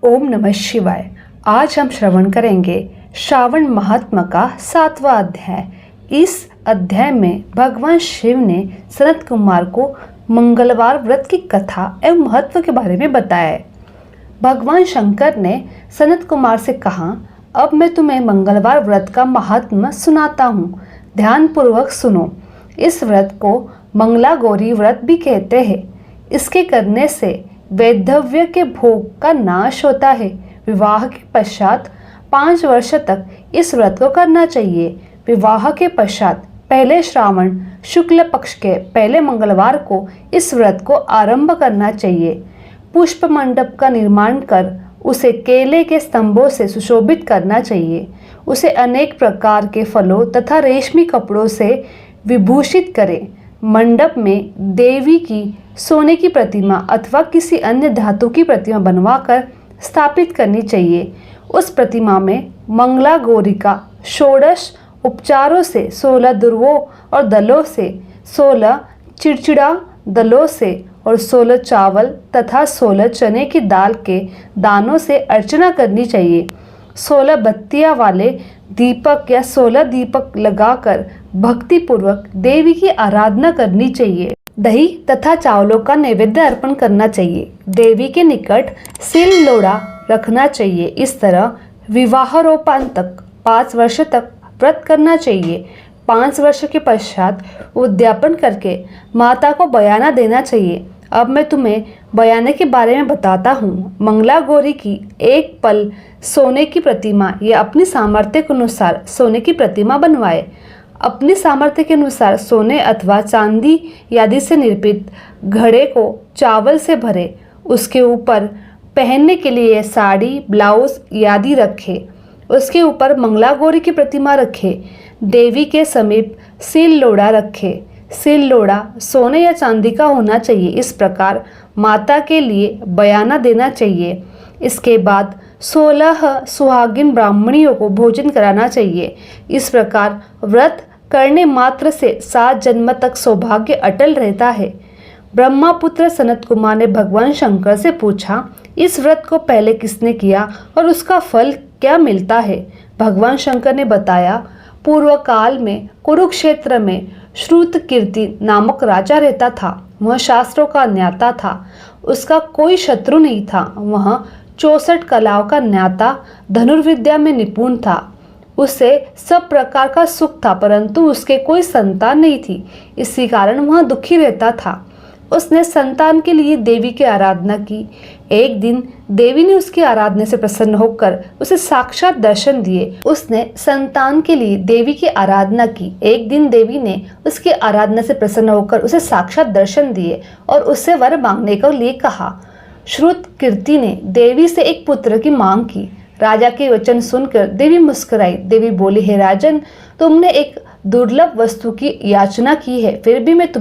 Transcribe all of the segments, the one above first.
ओम नमः शिवाय। आज हम श्रवण करेंगे श्रावण महात्मा का 7वां अध्याय। इस अध्याय में भगवान शिव ने सनत कुमार को मंगलवार व्रत की कथा एवं महत्व के बारे में बताया है। भगवान शंकर ने सनत कुमार से कहा, अब मैं तुम्हें मंगलवार व्रत का महात्म्य सुनाता हूँ, ध्यानपूर्वक सुनो। इस व्रत को मंगला गौरी व्रत भी कहते हैं। इसके करने से वैधव्य के भोग का नाश होता है। विवाह के पश्चात 5 वर्ष तक इस व्रत को करना चाहिए। विवाह के पश्चात पहले श्रावण शुक्ल पक्ष के पहले मंगलवार को इस व्रत को आरंभ करना चाहिए। पुष्प मंडप का निर्माण कर उसे केले के स्तंभों से सुशोभित करना चाहिए। उसे अनेक प्रकार के फलों तथा रेशमी कपड़ों से विभूषित करें। मंडप में देवी की सोने की प्रतिमा अथवा किसी अन्य धातु की प्रतिमा बनवाकर स्थापित करनी चाहिए। उस प्रतिमा में मंगला गौरी का 16 उपचारों से 16 ध्रुवों और दलों से 16 चिड़चिड़ा दलों से और 16 चावल तथा 16 चने की दाल के दानों से अर्चना करनी चाहिए। 16 बत्तियां वाले दीपक या 16 दीपक लगाकर भक्ति पूर्वक देवी की आराधना करनी चाहिए। दही तथा चावलों का नैवेद्य अर्पण करना चाहिए। देवी के निकट सिल लोड़ा रखना चाहिए। इस तरह विवाहरोपान तक 5 वर्ष तक व्रत करना चाहिए। 5 वर्ष के पश्चात उद्यापन करके माता को बयाना देना चाहिए। अब मैं तुम्हें बयाने के बारे में बताता हूँ। मंगला गौरी की एक पल सोने की प्रतिमा या अपनी सामर्थ्य के अनुसार सोने की प्रतिमा बनवाए। अपनी सामर्थ्य के अनुसार सोने अथवा चांदी आदि से निर्मित घड़े को चावल से भरे। उसके ऊपर पहनने के लिए साड़ी, ब्लाउज आदि रखे। उसके ऊपर मंगला गौरी की प्रतिमा रखे। देवी के समीप सिल लोड़ा रखे। सिल लोड़ा सोने या चांदी का होना चाहिए। इस प्रकार माता के लिए बयाना देना चाहिए। इसके बाद 16 सुहागिन ब्राह्मणियों को भोजन कराना चाहिए। इस प्रकार व्रत करने मात्र से 7 जन्म तक सौभाग्य अटल रहता है। ब्रह्मापुत्र सनत कुमार ने भगवान शंकर से पूछा, इस व्रत को पहले किसने किया और उसका फल क्या मिलता है? भगवान शंकर ने बताया, पूर्व काल में कुरुक्षेत्र में श्रुतकीर्ति नामक राजा रहता था। वह शास्त्रों का ज्ञाता था। उसका कोई शत्रु नहीं था। वह 64 कलाओं का ज्ञाता, धनुर्विद्या में निपुण था। उसे सब प्रकार का सुख था, परंतु उसके कोई संतान नहीं थी। इसी कारण वह दुखी रहता था। उसने संतान के लिए देवी की आराधना की। एक दिन देवी ने उसकी आराधना से प्रसन्न होकर उसे साक्षात दर्शन दिए। उसने संतान के लिए देवी की आराधना की। एक दिन देवी ने उसकी आराधना से प्रसन्न होकर उसे साक्षात दर्शन दिए और उससे वर मांगने के लिए कहा। श्रुतकीर्ति ने देवी से एक पुत्र की मांग की। राजा के वचन सुनकर देवी मुस्कुराई। देवी बोली, हे राजन, तुमने एक दुर्लभ वस्तु की याचना की है, फिर भी मैं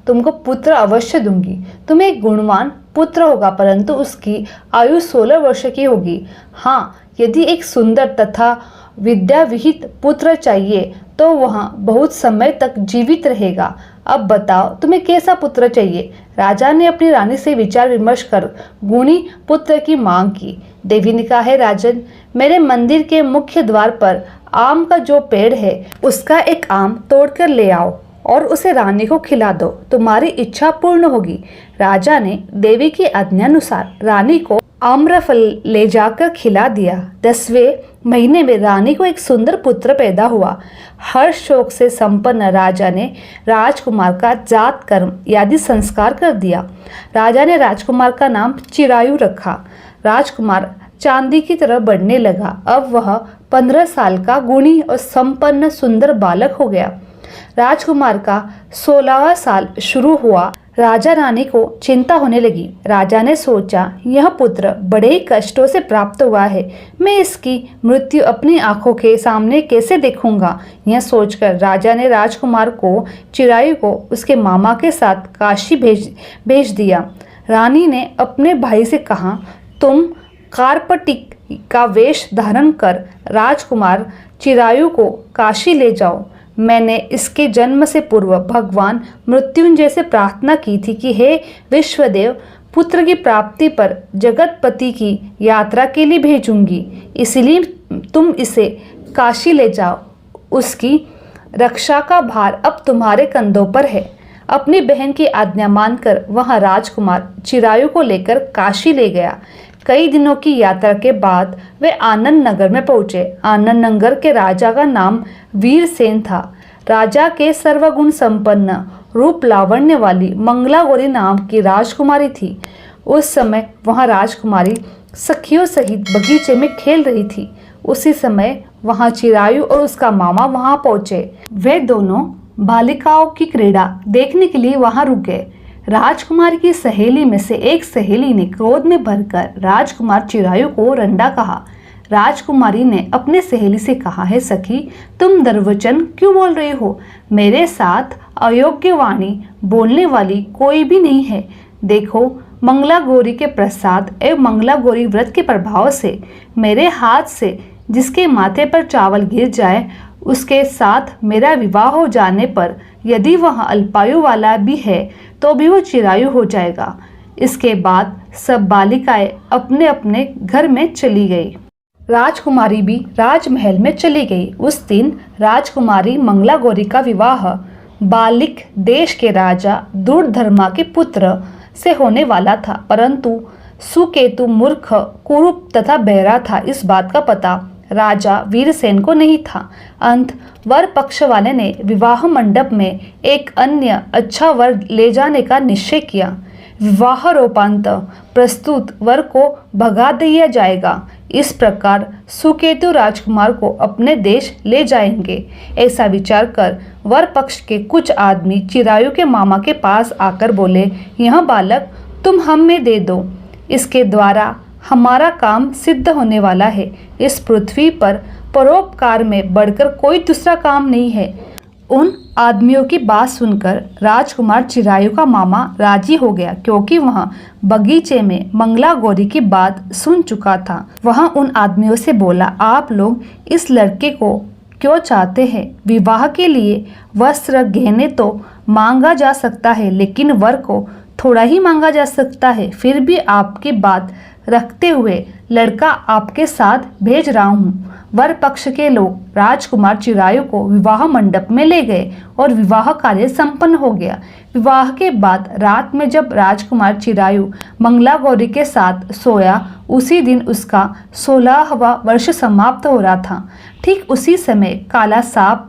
तुमको पुत्र अवश्य दूंगी। तुम्हें एक गुणवान पुत्र होगा, परंतु उसकी आयु 16 वर्ष की होगी। हाँ, यदि एक सुंदर तथा विद्या विहित पुत्र चाहिए तो वह बहुत समय तक जीवित रहेगा। अब बताओ, तुम्हें कैसा पुत्र चाहिए? राजा ने अपनी रानी से विचार विमर्श कर गुणी पुत्र की मांग की। देवी ने कहा, है राजन, मेरे मंदिर के मुख्य द्वार पर आम का जो पेड़ है उसका एक आम तोड़कर ले आओ और उसे रानी को खिला दो, तुम्हारी इच्छा पूर्ण होगी। राजा ने देवी की आज्ञानुसार रानी को आम्रफल ले जाकर खिला दिया। 10वें महीने में रानी को एक सुंदर पुत्र पैदा हुआ। हर्ष शोक से संपन्न राजा ने राजकुमार का जात कर्म आदि संस्कार कर दिया। राजा ने राजकुमार का नाम चिरायु रखा। राजकुमार चांदी की तरह बढ़ने लगा। अब वह 15 साल का गुणी और संपन्न सुंदर बालक हो गया। राजकुमार का 16वां साल शुरू हुआ। राजा रानी को चिंता होने लगी। राजा ने सोचा, यह पुत्र बड़े ही कष्टों से प्राप्त हुआ है, मैं इसकी मृत्यु अपनी आंखों के सामने कैसे देखूंगा? यह सोचकर राजा ने राजकुमार को चिरायु को उसके मामा के साथ काशी भेज दिया। रानी ने अपने भाई से कहा, तुम कार्पटिक का वेश धारण कर राजकुमार चिरायु को काशी ले जाओ। मैंने इसके जन्म से पूर्व भगवान मृत्युंजय से प्रार्थना की थी कि हे विश्वदेव, पुत्र की प्राप्ति पर जगतपति की यात्रा के लिए भेजूंगी, इसलिए तुम इसे काशी ले जाओ। उसकी रक्षा का भार अब तुम्हारे कंधों पर है। अपनी बहन की आज्ञा मानकर वह राजकुमार चिरायु को लेकर काशी ले गया। कई दिनों की यात्रा के बाद वे आनंद नगर में पहुंचे। आनंद नगर के राजा का नाम वीरसेन था। राजा के सर्वगुण संपन्न रूप लावण्य वाली मंगला गौरी नाम की राजकुमारी थी। उस समय वहां राजकुमारी सखियों सहित बगीचे में खेल रही थी। उसी समय वहां चिरायु और उसका मामा वहां पहुंचे। वे दोनों बालिकाओं की क्रीड़ा देखने के लिए वहां रुक गए। राजकुमारी की सहेली में से एक सहेली ने क्रोध में भरकर राजकुमार चिरायु को रंडा कहा। राजकुमारी ने अपने सहेली से कहा, है सखी, तुम दुर्वचन क्यों बोल रही हो? मेरे साथ अयोग्य वाणी बोलने वाली कोई भी नहीं है। देखो, मंगला गौरी के प्रसाद एवं मंगला गौरी व्रत के प्रभाव से मेरे हाथ से जिसके माथे पर चावल गिर जाए, उसके साथ मेरा विवाह हो जाने पर यदि वह अल्पायु वाला भी है तो भी वो चिरायु हो जाएगा। इसके बाद सब बालिकाएं अपने अपने घर में चली गई। राजकुमारी भी राजमहल में चली गई। उस दिन राजकुमारी मंगला गौरी का विवाह बालिक देश के राजा दुर्धर्मा के पुत्र से होने वाला था, परंतु सुकेतु मूर्ख, कुरूप तथा बहरा था। इस बात का पता राजा वीरसेन को नहीं था। अंत वर पक्ष वाले ने विवाह मंडप में एक अन्य अच्छा वर ले जाने का निश्चय किया। विवाह रोपांत प्रस्तुत वर को भगा दिया जाएगा। इस प्रकार सुकेतु राजकुमार को अपने देश ले जाएंगे। ऐसा विचार कर वर पक्ष के कुछ आदमी चिरायु के मामा के पास आकर बोले, यह बालक तुम हम में दे दो, इसके द्वारा हमारा काम सिद्ध होने वाला है। इस पृथ्वी पर परोपकार में बढ़कर कोई दूसरा काम नहीं है। उन आदमियों की बात सुनकर राजकुमार चिरायु का मामा राजी हो गया, क्योंकि वह बगीचे में मंगला गौरी की बात सुन चुका था। वह उन आदमियों से बोला, आप लोग इस लड़के को क्यों चाहते हैं? विवाह के लिए वस्त्र गहने तो मांगा जा सकता है, लेकिन वर को थोड़ा ही मांगा जा सकता है। फिर भी आपकी बात रखते हुए लड़का आपके साथ भेज रहा हूँ। वर पक्ष के लोग राजकुमार चिरायु को विवाह मंडप में ले गए और विवाह कार्य संपन्न हो गया। विवाह के बाद रात में जब राजकुमार चिरायु मंगला गौरी के साथ सोया, उसी दिन उसका 16वां वर्ष समाप्त हो रहा था। ठीक उसी समय काला सांप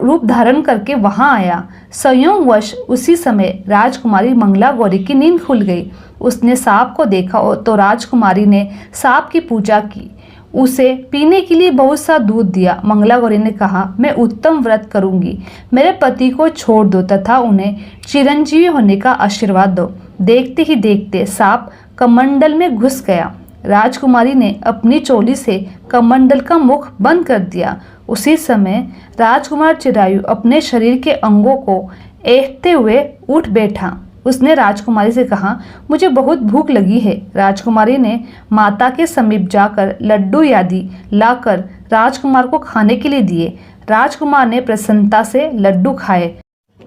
रूप धारण करके वहां आया। संयोगवश उसी समय राजकुमारी मंगला गौरी की नींद खुल गई। उसने सांप को देखा और तो राजकुमारी ने सांप की पूजा की, उसे पीने के लिए बहुत सा दूध दिया। मंगला गौरी ने कहा, मैं उत्तम व्रत करूंगी, मेरे पति को छोड़ दो तथा उन्हें चिरंजीवी होने का आशीर्वाद दो। देखते ही देखते सांप कमंडल में घुस गया। राजकुमारी ने अपनी चोली से कमंडल का मुख बंद कर दिया। उसी समय राजकुमार चिरायु अपने शरीर के अंगों को ऐंठते हुए उठ बैठा। उसने राजकुमारी से कहा, मुझे बहुत भूख लगी है। राजकुमारी ने माता के समीप जाकर लड्डू आदि लाकर राजकुमार को खाने के लिए दिए। राजकुमार ने प्रसन्नता से लड्डू खाए।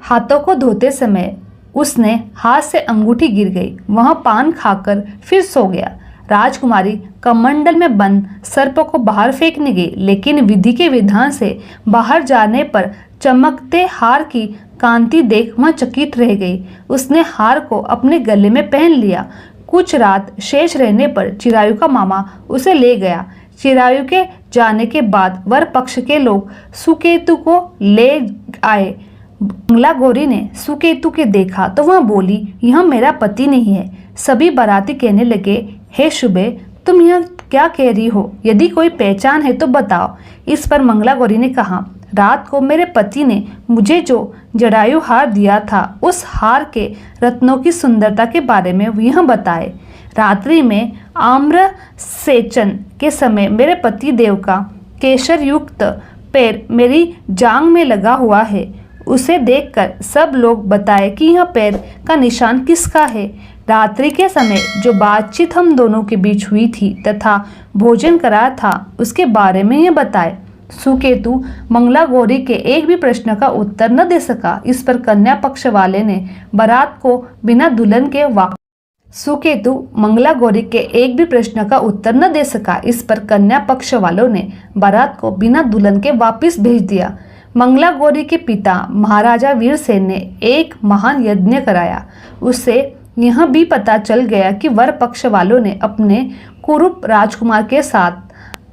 हाथों को धोते समय उसने हाथ से अंगूठी गिर गई। वह पान खाकर फिर सो गया। राजकुमारी कमंडल में बंद सर्प को बाहर फेंकने गई, लेकिन विधि के विधान से बाहर जाने पर चमकते हार की कांति देख वह चकित रह गई। उसने हार को अपने गले में पहन लिया। कुछ रात शेष रहने पर चिरायु का मामा उसे ले गया। चिरायु के जाने के बाद वर पक्ष के लोग सुकेतु को ले आए। मंगला गौरी ने सुकेतु के देखा तो वह बोली, यह मेरा पति नहीं है। सभी बाराती कहने लगे, हे शुभे, तुम यह क्या कह रही हो? यदि कोई पहचान है तो बताओ। इस पर मंगला गौरी ने कहा, रात को मेरे पति ने मुझे जो जटायु हार दिया था, उस हार के रत्नों की सुंदरता के बारे में यह बताए। रात्रि में आम्र सेचन के समय मेरे पति देव का केशर युक्त पैर मेरी जांग में लगा हुआ है। उसे देखकर सब लोग बताए कि यह पैर का निशान किसका है। रात्रि के समय जो बातचीत हम दोनों के बीच हुई थी तथा भोजन करा था, उसके बारे में यह बताए। सुकेतु मंगला गौरी के एक भी प्रश्न का उत्तर न दे सका। इस पर कन्या पक्ष वाले ने बारात को बिना दुल्हन के सुकेतु मंगला गौरी के एक भी प्रश्न का उत्तर न दे सका। इस पर कन्या पक्ष वालों ने बारात को बिना दुल्हन के वापस भेज दिया। मंगला गौरी के पिता महाराजा वीरसेन ने एक महान यज्ञ कराया। उससे यह भी पता चल गया कि वर पक्ष वालों ने अपने कुरूप राजकुमार के साथ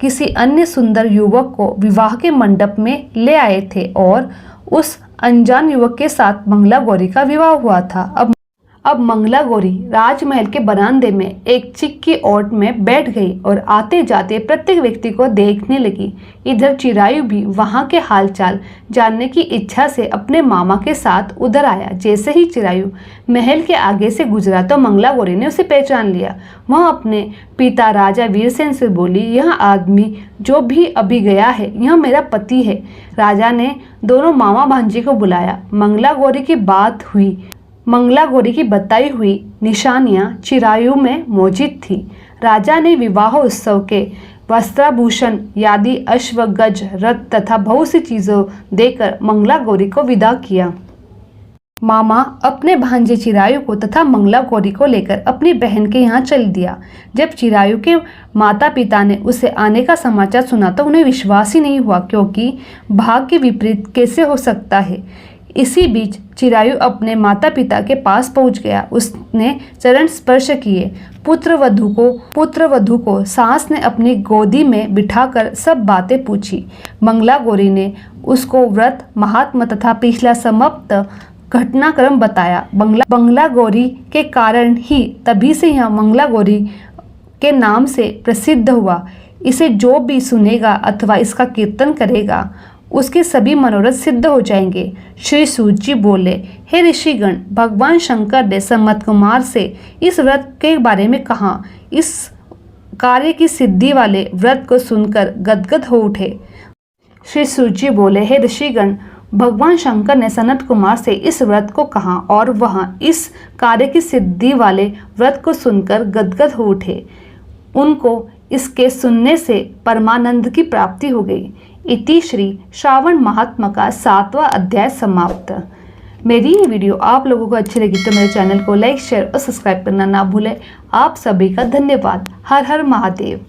किसी अन्य सुंदर युवक को विवाह के मंडप में ले आए थे और उस अनजान युवक के साथ मंगला गौरी का विवाह हुआ था। अब मंगला गौरी राजमहल के बरामदे में एक चिक की ओट में बैठ गई और आते जाते प्रत्येक व्यक्ति को देखने लगी। इधर चिरायु भी वहां के हालचाल जानने की इच्छा से अपने मामा के साथ उधर आया। जैसे ही चिरायु महल के आगे से गुजरा तो मंगला गौरी ने उसे पहचान लिया। वह अपने पिता राजा वीरसेन से बोली, यह आदमी जो भी अभी गया है यह मेरा पति है। राजा ने दोनों मामा भांजी को बुलाया। मंगला गौरी की बताई हुई निशानियां चिरायु में मौजूद थी। राजा ने विवाह उत्सव के वस्त्राभूषण आदि अश्व, गज, रथ तथा बहुत सी चीजों देकर मंगला गौरी को विदा किया। मामा अपने भांजे चिरायु को तथा मंगला गौरी को लेकर अपनी बहन के यहाँ चल दिया। जब चिरायु के माता पिता ने उसे आने का समाचार सुना तो उन्हें विश्वास ही नहीं हुआ, क्योंकि भाग्य के विपरीत कैसे हो सकता है। इसी बीच चिरायु अपने माता पिता के पास पहुंच गया। उसने चरण स्पर्श किए। पुत्रवधू को सास ने अपनी गोदी में बिठाकर सब बातें पूछी। मंगला गौरी ने उसको व्रत महात्मा तथा पिछला समाप्त घटनाक्रम बताया। मंगला गौरी के कारण ही तभी से यह मंगला गौरी के नाम से प्रसिद्ध हुआ। इसे जो भी सुनेगा अथवा इसका कीर्तन करेगा उसके सभी मनोरथ सिद्ध हो जाएंगे। श्री सूत जी बोले, हे ऋषिगण, भगवान शंकर ने संमत कुमार से इस व्रत के बारे में कहा। इस कार्य की सिद्धि वाले व्रत को सुनकर गदगद हो उठे। श्री सूत जी बोले, हे ऋषिगण, भगवान शंकर ने सनत कुमार से इस व्रत को कहा और वह इस कार्य की सिद्धि वाले व्रत को सुनकर गदगद हो उठे। उनको इसके सुनने से परमानंद की प्राप्ति हो गई। इति श्री श्रावण महात्मा का 7वां अध्याय समाप्त। मेरी ये वीडियो आप लोगों को अच्छी लगी तो मेरे चैनल को लाइक, शेयर और सब्सक्राइब करना ना भूलें। आप सभी का धन्यवाद। हर हर महादेव।